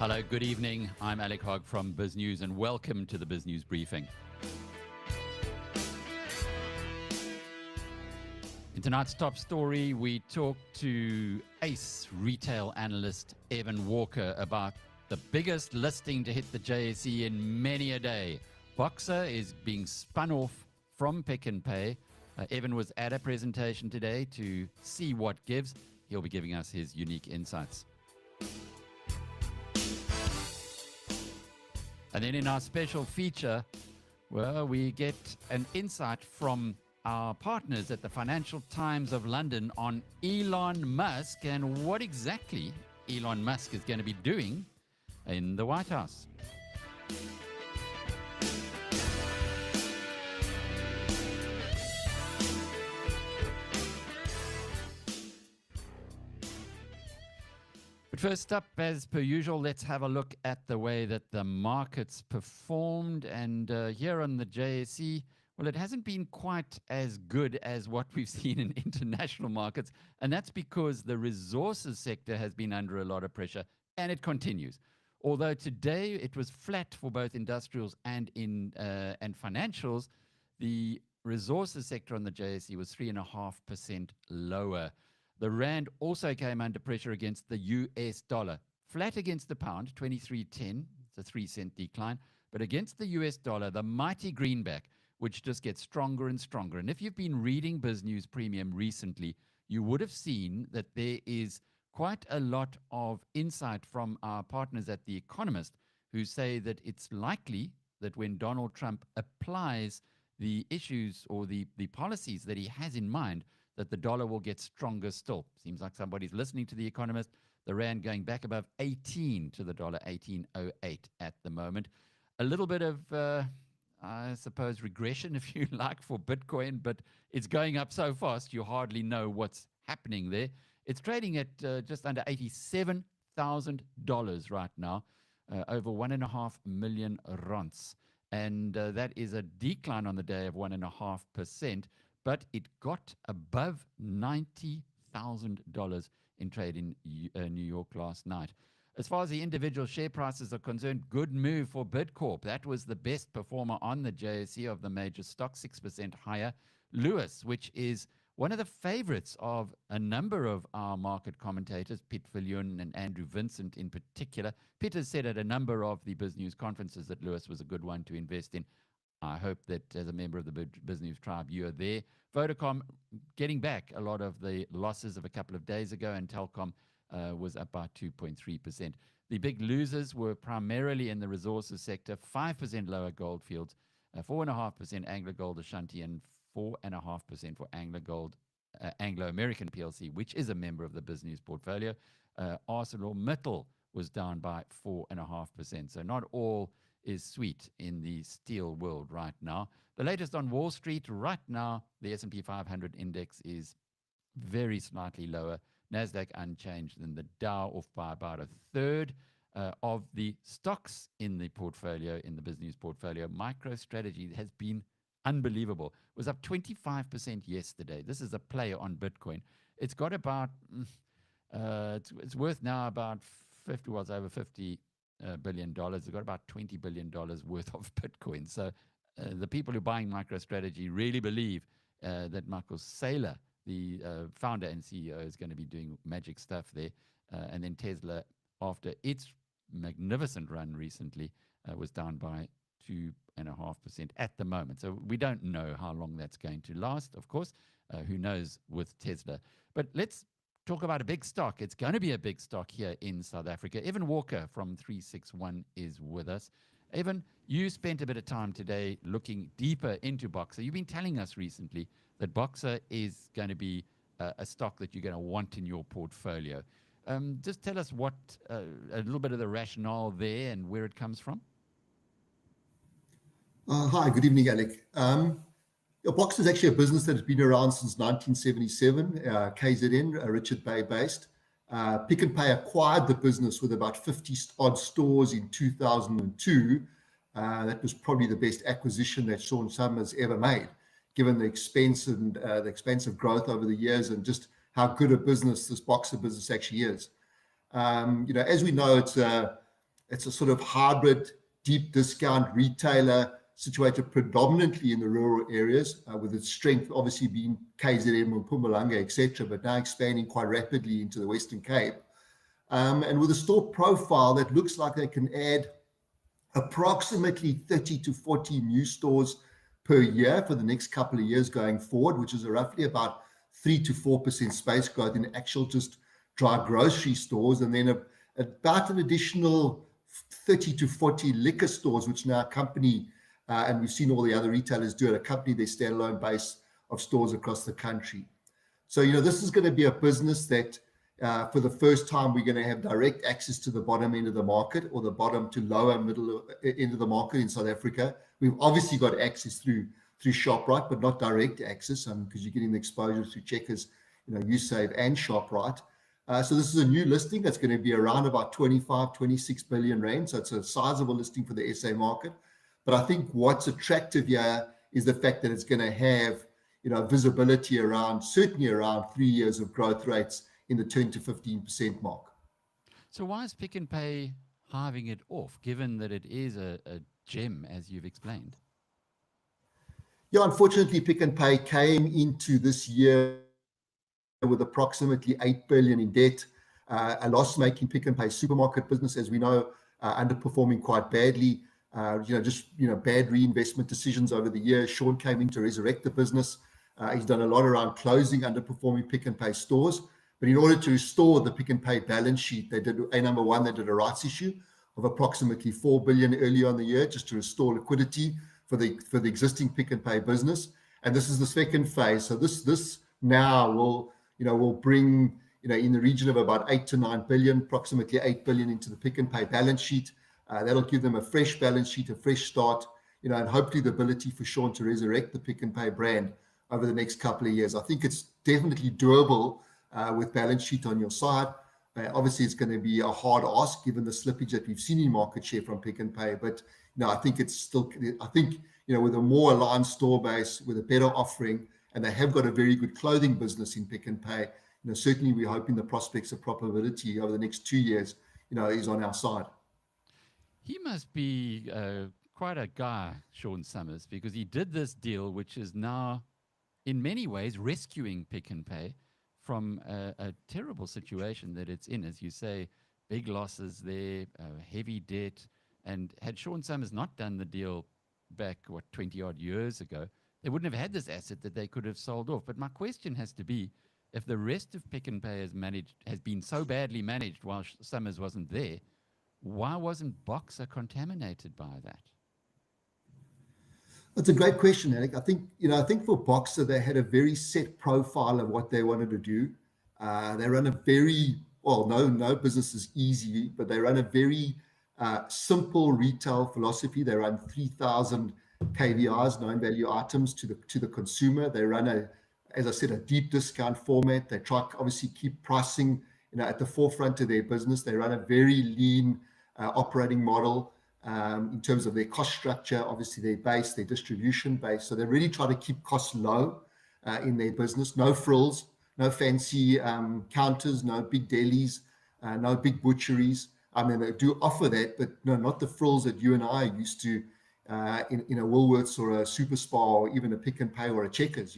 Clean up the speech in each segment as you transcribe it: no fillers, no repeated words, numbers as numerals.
Hello, good evening. I'm Alec Hogg from BizNews and welcome to the BizNews Briefing. In tonight's top story, we talk to ace retail analyst Evan Walker about the biggest listing to hit the JSE in many a day. Banko is being spun off from Pick n Pay. Evan was at a presentation today to see what gives. He'll be giving us his unique insights. And then in our special feature, well, we get an insight from our partners at the Financial Times of London on Elon Musk and what exactly Elon Musk is going to be doing in the White House. But first up, as per usual, let's have a look at the way that the markets performed. And here on the JSE, well, it hasn't been quite as good as what we've seen in international markets. And that's because the resources sector has been under a lot of pressure, and it continues. Although today it was flat for both industrials and financials, the resources sector on the JSE was 3.5% lower. The rand also came under pressure against the US dollar. Flat against the pound, 23.10, it's a 3-cent decline. But against the US dollar, the mighty greenback, which just gets stronger and stronger. And if you've been reading BizNews Premium recently, you would have seen that there is quite a lot of insight from our partners at The Economist who say that it's likely that when Donald Trump applies the issues or the policies that he has in mind, that the dollar will get stronger still. Seems like somebody's listening to The Economist. The rand going back above 18 to the dollar, 18.08 at the moment. A little bit of, I suppose, regression, if you like, for Bitcoin, but it's going up so fast you hardly know what's happening there. It's trading at just under $87,000 right now, over 1.5 million rands. And that is a decline on the day of 1.5%. But it got above $90,000 in trade in New York last night. As far as the individual share prices are concerned, good move for Bidcorp. That was the best performer on the JSE of the major stocks, 6% higher. Lewis, which is one of the favorites of a number of our market commentators, Piet Viljoen and Andrew Vincent in particular. Piet has said at a number of the BizNews conferences that Lewis was a good one to invest in. I hope that as a member of the BizNews tribe, you are there. Vodacom getting back a lot of the losses of a couple of days ago, and Telkom was up by 2.3%. The big losers were primarily in the resources sector, 5% lower Goldfields, 4.5% AngloGold Ashanti, and 4.5% for AngloGold Anglo American PLC, which is a member of the BizNews portfolio. ArcelorMittal was down by 4.5%. So not all is sweet in the steel world right now. The latest on Wall Street right now, the S&P 500 index is very slightly lower. NASDAQ unchanged, and the Dow off by about a third. Of the stocks in the portfolio, in the BizNews portfolio, MicroStrategy has been unbelievable. It was up 25% yesterday. This is a player on Bitcoin. It's got about, it's worth now about 50, well, it's over $50 billion. It's got about $20 billion worth of Bitcoin. So the people who are buying MicroStrategy really believe that Michael Saylor, the founder and CEO, is going to be doing magic stuff there. And then Tesla, after its magnificent run recently, was down by 2.5% at the moment. So we don't know how long that's going to last, of course. Who knows with Tesla. But let's talk about a big stock. It's going to be a big stock here in South Africa. Evan Walker from 361 is with us. Evan, you spent a bit of time today looking deeper into Boxer. You've been telling us recently that Boxer is going to be a stock that you're going to want in your portfolio. Just tell us what a little bit of the rationale there and where it comes from. Hi, good evening, Alec. Boxer is actually a business that has been around since 1977, KZN, Richard Bay based. Pick n Pay acquired the business with about 50 odd stores in 2002. That was probably the best acquisition that Sean Summers ever made, given the expense and the expensive growth over the years and just how good a business this Boxer business actually is. As we know, it's It's a sort of hybrid, deep discount retailer situated predominantly in the rural areas, with its strength obviously being KZN, Mpumalanga, etc., but now expanding quite rapidly into the Western Cape. And with a store profile that looks like they can add approximately 30 to 40 new stores per year for the next couple of years going forward, which is roughly about 3 to 4% space growth in actual just dry grocery stores, and then about an additional 30 to 40 liquor stores, which now accompany, and we've seen all the other retailers do it, accompany their standalone base of stores across the country. So, this is going to be a business that for the first time, we're going to have direct access to the bottom end of the market, or the bottom to lower middle end of the market in South Africa. We've obviously got access through ShopRite, but not direct access, because you're getting the exposure through Checkers, Usave and ShopRite. So this is a new listing that's going to be around about 25-26 billion rand. So it's a sizable listing for the SA market. But I think what's attractive here is the fact that it's going to have, visibility certainly around 3 years of growth rates in the 10 to 15% mark. So why is Pick n Pay hiving it off, given that it is a gem, as you've explained? Yeah, unfortunately, Pick n Pay came into this year with approximately 8 billion in debt, a loss-making Pick n Pay supermarket business, as we know, underperforming quite badly. Bad reinvestment decisions over the years. Sean came in to resurrect the business. He's done a lot around closing underperforming Pick n Pay stores. But in order to restore the Pick n Pay balance sheet, they did number one, they did a rights issue of approximately 4 billion earlier on the year, just to restore liquidity for the existing Pick n Pay business. And this is the second phase. So this now will bring, in the region of about 8 to 9 billion, approximately 8 billion into the Pick n Pay balance sheet. That'll give them a fresh balance sheet, a fresh start, and hopefully the ability for Sean to resurrect the Pick n Pay brand over the next couple of years. I think it's definitely doable with balance sheet on your side. Obviously, it's going to be a hard ask given the slippage that we've seen in market share from Pick n Pay. But I think it's still, with a more aligned store base, with a better offering, and they have got a very good clothing business in Pick n Pay, certainly we're hoping the prospects of profitability over the next 2 years, is on our side. He must be quite a guy, Sean Summers, because he did this deal, which is now, in many ways, rescuing Pick n Pay from a terrible situation that it's in. As you say, big losses there, heavy debt. And had Sean Summers not done the deal back, 20-odd years ago, they wouldn't have had this asset that they could have sold off. But my question has to be, if the rest of Pick n Pay has been so badly managed while Summers wasn't there, why wasn't Boxer contaminated by that? That's a great question, Alec. I think for Boxer, they had a very set profile of what they wanted to do. They run a very, no business is easy, but they run a very simple retail philosophy. They run 3,000 KVIs, known value items, to the consumer. They run as I said, a deep discount format. They try to obviously keep pricing, at the forefront of their business. They run a very lean operating model in terms of their cost structure, obviously their base, their distribution base. So they really try to keep costs low in their business. No frills, no fancy counters, no big delis, no big butcheries. I mean, they do offer that, but no, not the frills that you and I are used to in a Woolworths or a Super Spar or even a Pick n Pay or a Checkers,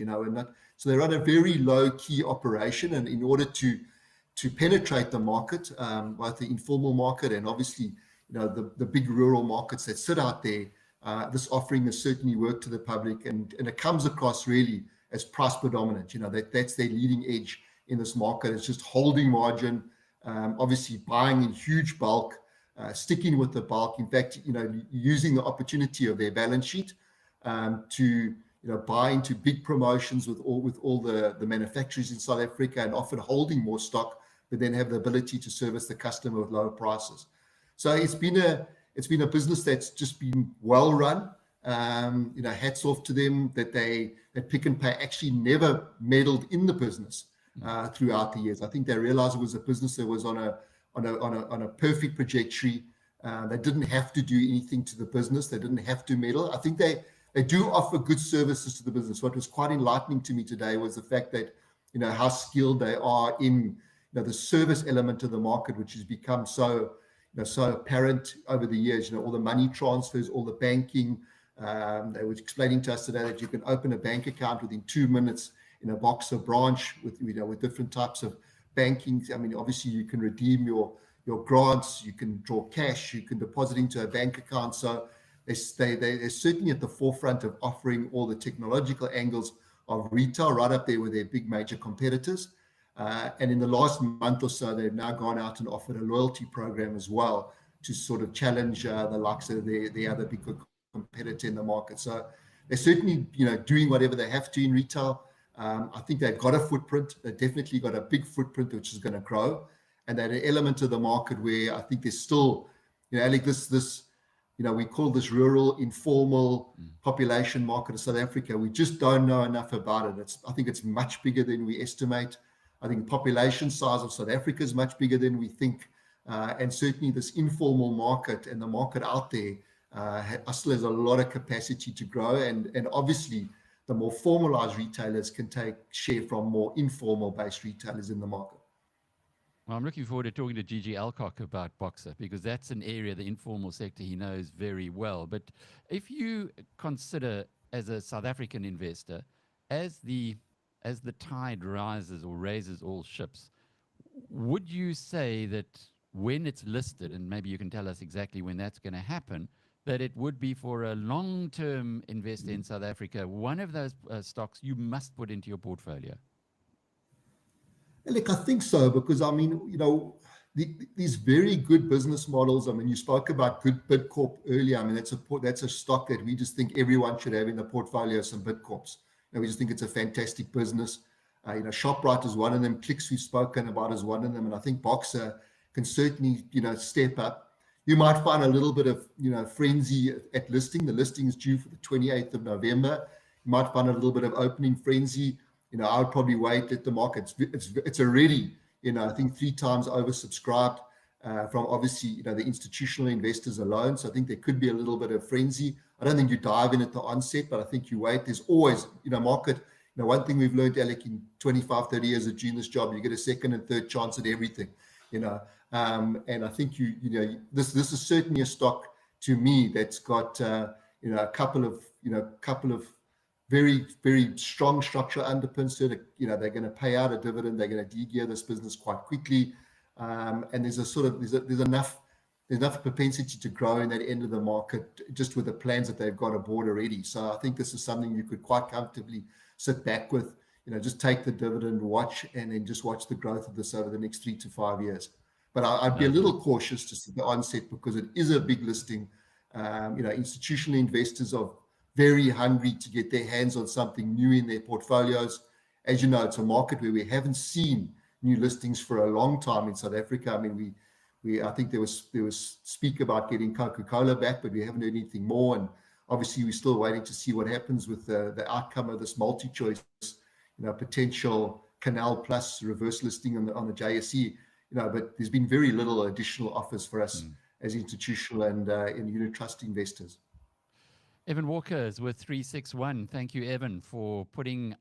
so they run a very low key operation. And in order to penetrate the market, both the informal market and obviously, the big rural markets that sit out there, this offering has certainly worked to the public, and it comes across really as price predominant. That's their leading edge in this market. It's just holding margin, obviously buying in huge bulk, sticking with the bulk. In fact, using the opportunity of their balance sheet to buy into big promotions with all the manufacturers in South Africa, and often holding more stock, but then have the ability to service the customer with lower prices. So it's been a business that's just been well run. Hats off to them that Pick n Pay actually never meddled in the business throughout the years. I think they realized it was a business that was on a perfect trajectory. They didn't have to do anything to the business. They didn't have to meddle. I think they do offer good services to the business. What was quite enlightening to me today was the fact that how skilled they are in the service element of the market, which has become so so apparent over the years. All the money transfers, all the banking. They were explaining to us today that you can open a bank account within 2 minutes in a Banko branch with different types of banking. I mean, obviously you can redeem your grants, you can draw cash, you can deposit into a bank account. So they're certainly at the forefront of offering all the technological angles of retail, right up there with their big major competitors. And in the last month or so, they've now gone out and offered a loyalty program as well to sort of challenge the likes of the other big competitor in the market. So they're certainly, doing whatever they have to in retail. I think they've got a footprint. They've definitely got a big footprint, which is going to grow. And that an element of the market where I think there's still, Alec, this we call this rural, informal population market of South Africa. We just don't know enough about it. I think it's much bigger than we estimate. I think the population size of South Africa is much bigger than we think. And certainly this informal market and the market out there still has a lot of capacity to grow. And obviously, the more formalized retailers can take share from more informal-based retailers in the market. Well, I'm looking forward to talking to Gigi Alec Hogg about Boxer, because that's an area, the informal sector, he knows very well. But if you consider, as a South African investor, as the tide rises or raises all ships, would you say that when it's listed, and maybe you can tell us exactly when that's going to happen, that it would be for a long-term investor in South Africa, one of those stocks you must put into your portfolio? Look, I think so, because I mean, these very good business models. I mean, you spoke about good Bidcorp earlier. I mean, that's a stock that we just think everyone should have in the portfolio. Some Bidcorps, we just think it's a fantastic business. Shoprite is one of them. Clicks we've spoken about is one of them, and I think Boxer can certainly step up. You might find a little bit of frenzy at listing. The listing is due for the 28th of November. You might find a little bit of opening frenzy. I would probably wait at the market. It's already, I think 3 times oversubscribed from obviously, the institutional investors alone. So I think there could be a little bit of frenzy. I don't think you dive in at the onset, but I think you wait. There's always, market. One thing we've learned, Alec, in 25, 30 years of doing this job, you get a second and third chance at everything, and I think this is certainly a stock to me that's got, a couple of very, very strong structural underpins. So that, they're going to pay out a dividend. They're going to de-gear this business quite quickly. And there's enough propensity to grow in that end of the market just with the plans that they've got aboard already. So I think this is something you could quite comfortably sit back with, just take the dividend, watch, and then just watch the growth of this over the next 3 to 5 years. But I'd be a little cautious just at the onset, because it is a big listing. Institutional investors are very hungry to get their hands on something new in their portfolios. As you know, it's a market where we haven't seen new listings for a long time in South Africa. I mean, I think there was speak about getting Coca-Cola back, but we haven't heard anything more. And obviously, we're still waiting to see what happens with the outcome of this multi-choice, potential Canal Plus reverse listing on the JSE. But there's been very little additional offers for us as institutional and unit trust investors. Evan Walker is with 361. Thank you, Evan, for putting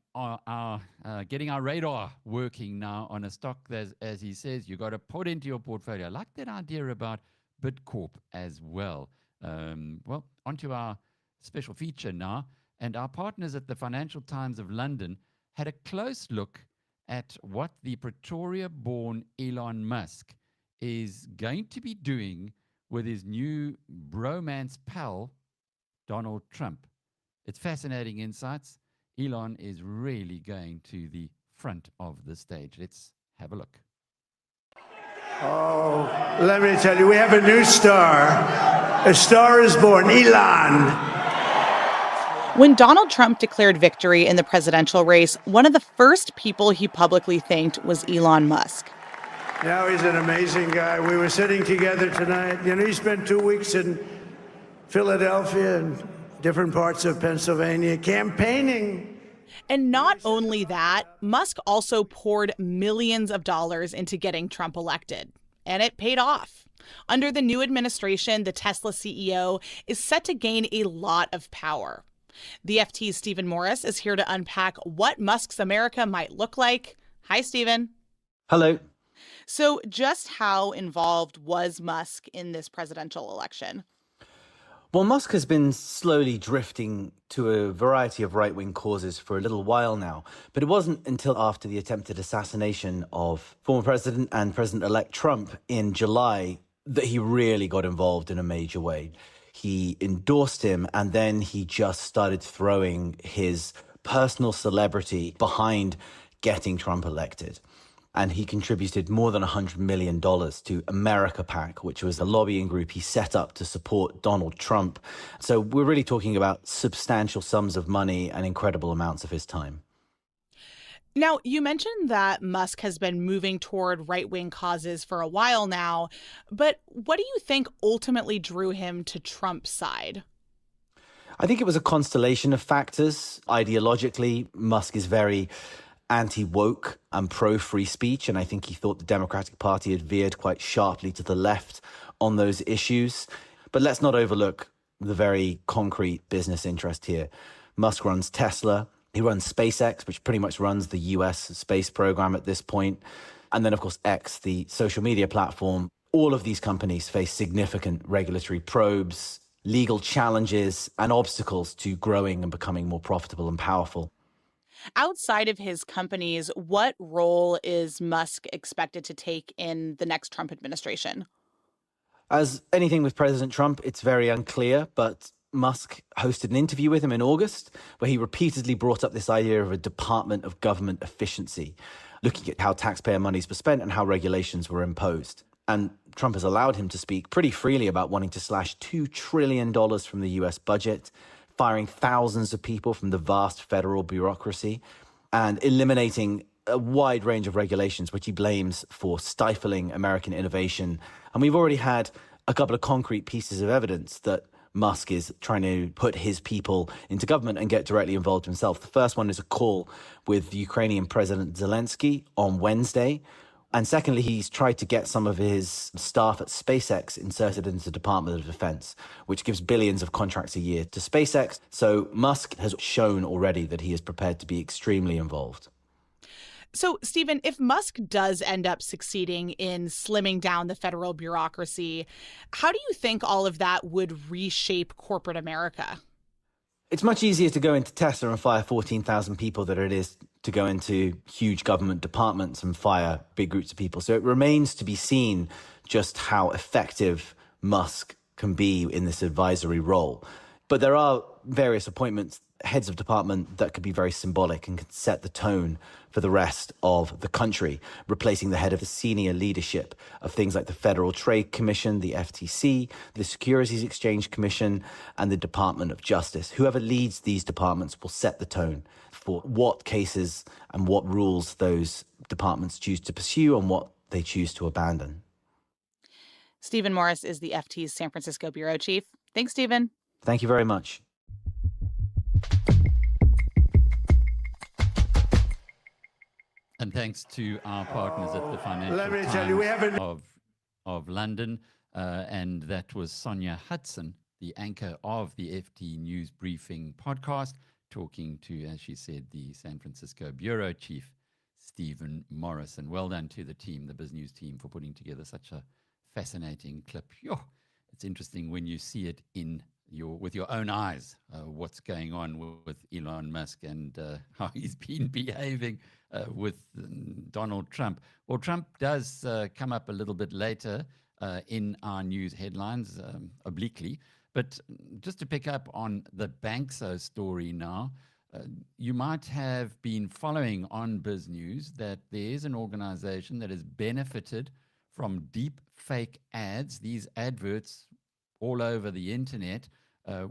getting our radar working now on a stock that, as he says, you got to put into your portfolio. I like that idea about Bidcorp as well. Well, onto our special feature now. And our partners at the Financial Times of London had a close look at what the Pretoria-born Elon Musk is going to be doing with his new bromance pal, Donald Trump. It's fascinating insights. Elon is really going to the front of the stage. Let's have a look. Oh, let me tell you, we have a new star. A star is born, Elon. When Donald Trump declared victory in the presidential race, one of the first people he publicly thanked was Elon Musk. Now he's an amazing guy. We were sitting together tonight. He spent 2 weeks in Philadelphia and different parts of Pennsylvania campaigning. And not only that, Musk also poured millions of dollars into getting Trump elected. And it paid off. Under the new administration, the Tesla CEO is set to gain a lot of power. The FT's Stephen Morris is here to unpack what Musk's America might look like. Hi, Stephen. Hello. So, just how involved was Musk in this presidential election? Well, Musk has been slowly drifting to a variety of right wing causes for a little while now, but it wasn't until after the attempted assassination of former President and President elect Trump in July that he really got involved in a major way. He endorsed him, and then he just started throwing his personal celebrity behind getting Trump elected. And he contributed more than $100 million to America PAC, which was a lobbying group he set up to support Donald Trump. So we're really talking about substantial sums of money and incredible amounts of his time. Now, you mentioned that Musk has been moving toward right-wing causes for a while now, but what do you think ultimately drew him to Trump's side? I think it was a constellation of factors. Ideologically, Musk is very anti-woke and pro-free speech, and I think he thought the Democratic Party had veered quite sharply to the left on those issues. But let's not overlook the very concrete business interest here. Musk runs Tesla. He runs SpaceX, which pretty much runs the US space program at this point. And then, of course, X, the social media platform. All of these companies face significant regulatory probes, legal challenges, and obstacles to growing and becoming more profitable and powerful. Outside of his companies, what role is Musk expected to take in the next Trump administration? As anything with President Trump, it's very unclear, but Musk hosted an interview with him in August where he repeatedly brought up this idea of a Department of Government Efficiency, looking at how taxpayer monies were spent and how regulations were imposed. And Trump has allowed him to speak pretty freely about wanting to slash $2 trillion from the US budget, firing thousands of people from the vast federal bureaucracy, and eliminating a wide range of regulations, which he blames for stifling American innovation. And we've already had a couple of concrete pieces of evidence that Musk is trying to put his people into government and get directly involved himself. The first one is a call with the Ukrainian President Zelensky on Wednesday. And secondly, he's tried to get some of his staff at SpaceX inserted into the Department of Defense, which gives billions of contracts a year to SpaceX. So Musk has shown already that he is prepared to be extremely involved. So, Stephen, if Musk does end up succeeding in slimming down the federal bureaucracy, how do you think all of that would reshape corporate America? It's much easier to go into Tesla and fire 14,000 people than it is to go into huge government departments and fire big groups of people. So it remains to be seen just how effective Musk can be in this advisory role. But there are various appointments, heads of department, that could be very symbolic and can set the tone for the rest of the country, replacing the head of the senior leadership of things like the Federal Trade Commission, the FTC, the Securities Exchange Commission, and the Department of Justice. Whoever leads these departments will set the tone for what cases and what rules those departments choose to pursue and what they choose to abandon. Stephen Morris is the FT's San Francisco bureau chief. Thanks, Stephen. Thank you very much. And thanks to our partners at the Financial Let me Times tell you, we haven't of London, and that was Sonia Hudson, the anchor of the FT News Briefing podcast, talking to, as she said, the San Francisco bureau chief, Stephen Morris. And well done to the team, the BizNews team, for putting together such a fascinating clip. It's interesting when you see it with your own eyes, what's going on with Elon Musk and how he's been behaving with Donald Trump. Well, Trump does come up a little bit later in our news headlines, obliquely. But just to pick up on the Bankso story now, you might have been following on BizNews that there is an organization that has benefited from deep fake ads. These adverts all over the internet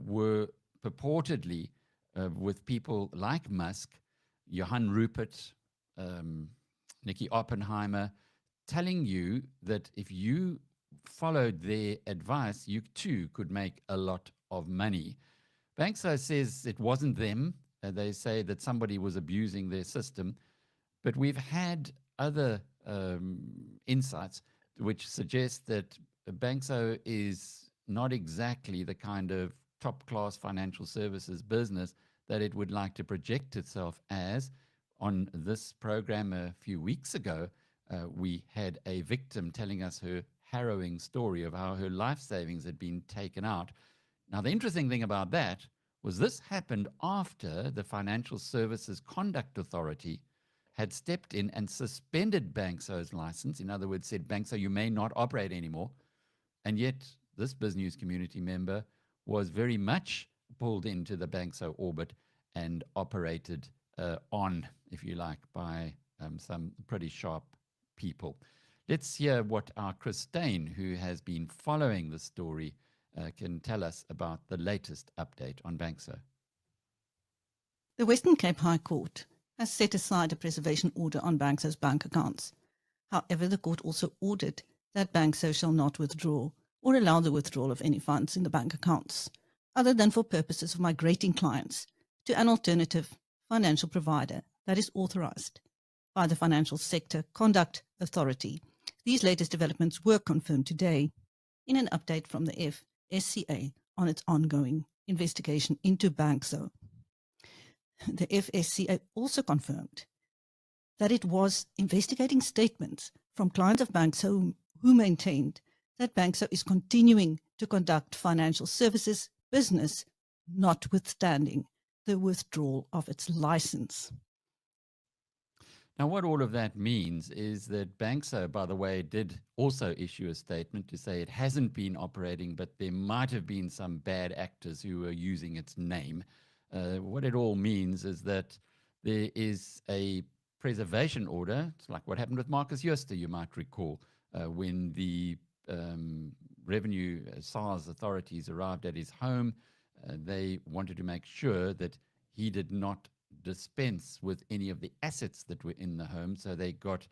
were purportedly with people like Musk, Johann Rupert, Nikki Oppenheimer, telling you that if you followed their advice, you too could make a lot of money. Bankso says it wasn't them. They say that somebody was abusing their system. But we've had other insights which suggest that Bankso is not exactly the kind of top-class financial services business that it would like to project itself as. On this program a few weeks ago, we had a victim telling us her harrowing story of how her life savings had been taken out. Now, the interesting thing about that was this happened after the Financial Services Conduct Authority had stepped in and suspended Bankso's license. In other words, said, Bankso, you may not operate anymore. And yet this BizNews community member was very much pulled into the Bankso orbit and operated on, if you like, by some pretty sharp people. Let's hear what our Christine, who has been following the story, can tell us about the latest update on Bankso. The Western Cape High Court has set aside a preservation order on Bankso's bank accounts. However, the court also ordered that Bankso shall not withdraw or allow the withdrawal of any funds in the bank accounts, other than for purposes of migrating clients to an alternative financial provider that is authorized by the Financial Sector Conduct Authority. These latest developments were confirmed today in an update from the FSCA on its ongoing investigation into Bankso. The FSCA also confirmed that it was investigating statements from clients of Bankso who maintained that Bankso is continuing to conduct financial services business, notwithstanding the withdrawal of its license. Now, what all of that means is that Bankso, by the way, did also issue a statement to say it hasn't been operating, but there might have been some bad actors who were using its name. What it all means is that there is a preservation order. It's like what happened with Marcus Jooste, you might recall, when the revenue SARS authorities arrived at his home. They wanted to make sure that he did not dispense with any of the assets that were in the home. So they got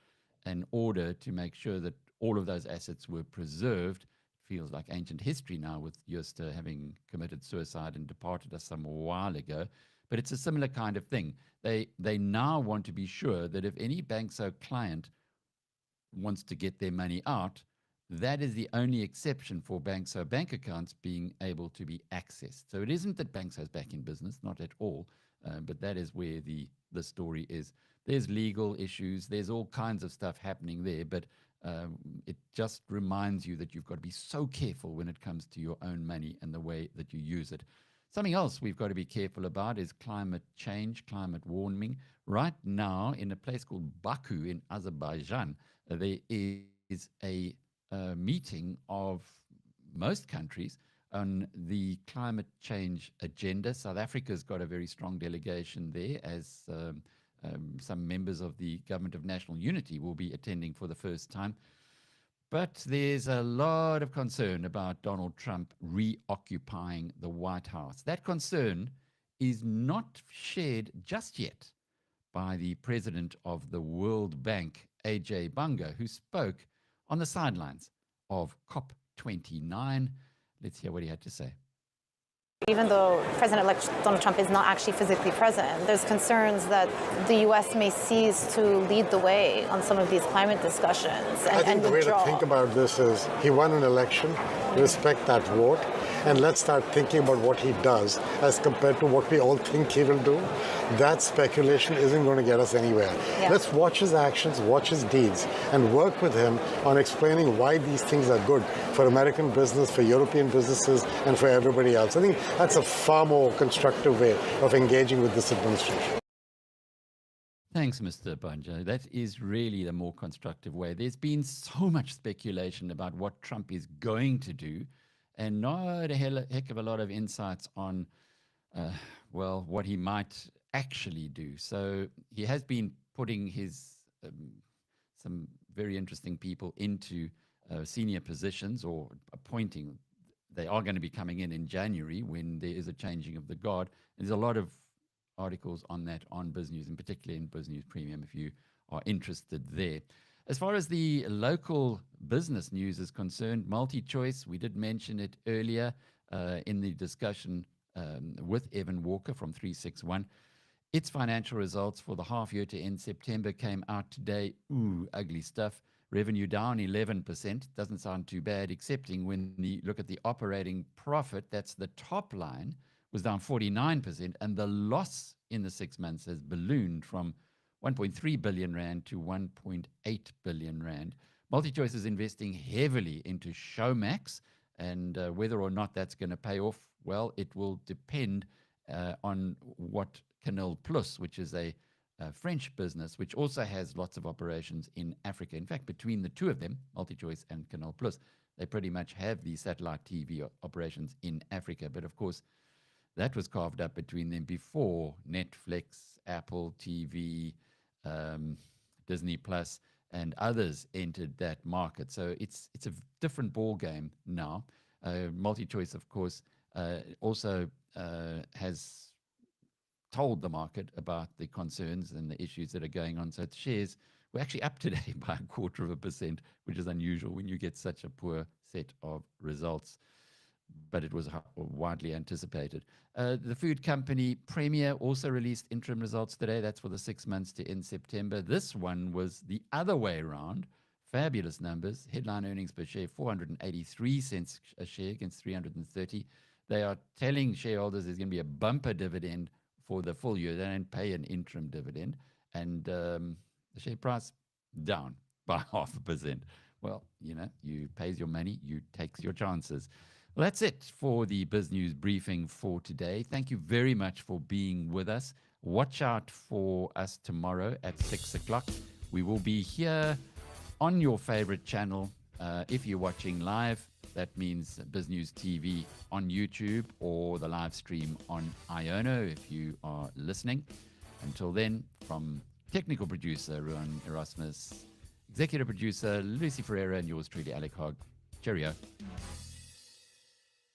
an order to make sure that all of those assets were preserved. Feels like ancient history now, with Jooste having committed suicide and departed us some while ago. But it's a similar kind of thing. They now want to be sure that if any Bankso client wants to get their money out, that is the only exception for Bankso bank accounts being able to be accessed. So it isn't that Bankso's back in business, not at all, but that is where the story is. There's legal issues, there's all kinds of stuff happening there, but it just reminds you that you've got to be so careful when it comes to your own money and the way that you use it. Something else we've got to be careful about is climate change, climate warming. Right now, in a place called Baku in Azerbaijan, there is a meeting of most countries on the climate change agenda. South Africa's got a very strong delegation there, as some members of the Government of National Unity will be attending for the first time. But there's a lot of concern about Donald Trump reoccupying the White House. That concern is not shared just yet by the president of the World Bank, AJ Banko, who spoke on the sidelines of COP29. Let's hear what he had to say. Even though President-elect Donald Trump is not actually physically present, there's concerns that the U.S. may cease to lead the way on some of these climate discussions I think the way to think about this is he won an election, respect that vote, and let's start thinking about what he does as compared to what we all think he will do. That speculation isn't going to get us anywhere. Yeah. Let's watch his actions, watch his deeds, and work with him on explaining why these things are good for American business, for European businesses, and for everybody else. I think that's a far more constructive way of engaging with this administration. Thanks, Mr. Banko. That is really the more constructive way. There's been so much speculation about what Trump is going to do, and not a heck of a lot of insights on, well, what he might actually do. So he has been putting his some very interesting people into senior positions, or appointing. They are going to be coming in January when there is a changing of the guard. And there's a lot of articles on that on BizNews, and particularly in BizNews Premium if you are interested there. As far as the local business news is concerned, MultiChoice, we did mention it earlier in the discussion with Evan Walker from 361. Its financial results for the half year to end September came out today. Ooh, ugly stuff. Revenue down 11%. Doesn't sound too bad, excepting when you look at the operating profit, that's the top line, was down 49%, and the loss in the 6 months has ballooned from 1.3 billion rand to 1.8 billion rand. MultiChoice is investing heavily into Showmax, and whether or not that's going to pay off, well, it will depend on what Canal Plus, which is a French business, which also has lots of operations in Africa. In fact, between the two of them, MultiChoice and Canal Plus, they pretty much have the satellite TV operations in Africa. But of course, that was carved up between them before Netflix, Apple TV, Disney Plus, and others entered that market. So it's a different ball game now. MultiChoice, of course, also has told the market about the concerns and the issues that are going on. So its shares were actually up today by 0.25%, which is unusual when you get such a poor set of results. But it was widely anticipated. The food company Premier also released interim results today. That's for the 6 months to end September. This one was the other way around. Fabulous numbers. Headline earnings per share, 483 cents a share against 330. They are telling shareholders there's going to be a bumper dividend for the full year. They don't pay an interim dividend. And the share price down by 0.5%. Well, you pays your money, you takes your chances. Well, that's it for the BizNews Briefing for today. Thank you very much for being with us. Watch out for us tomorrow at 6 o'clock. We will be here on your favorite channel. If you're watching live, that means BizNews TV on YouTube or the live stream on Iono if you are listening. Until then, from technical producer Ruan Erasmus, executive producer Lucy Ferreira, and yours truly, Alec Hogg. Cheerio.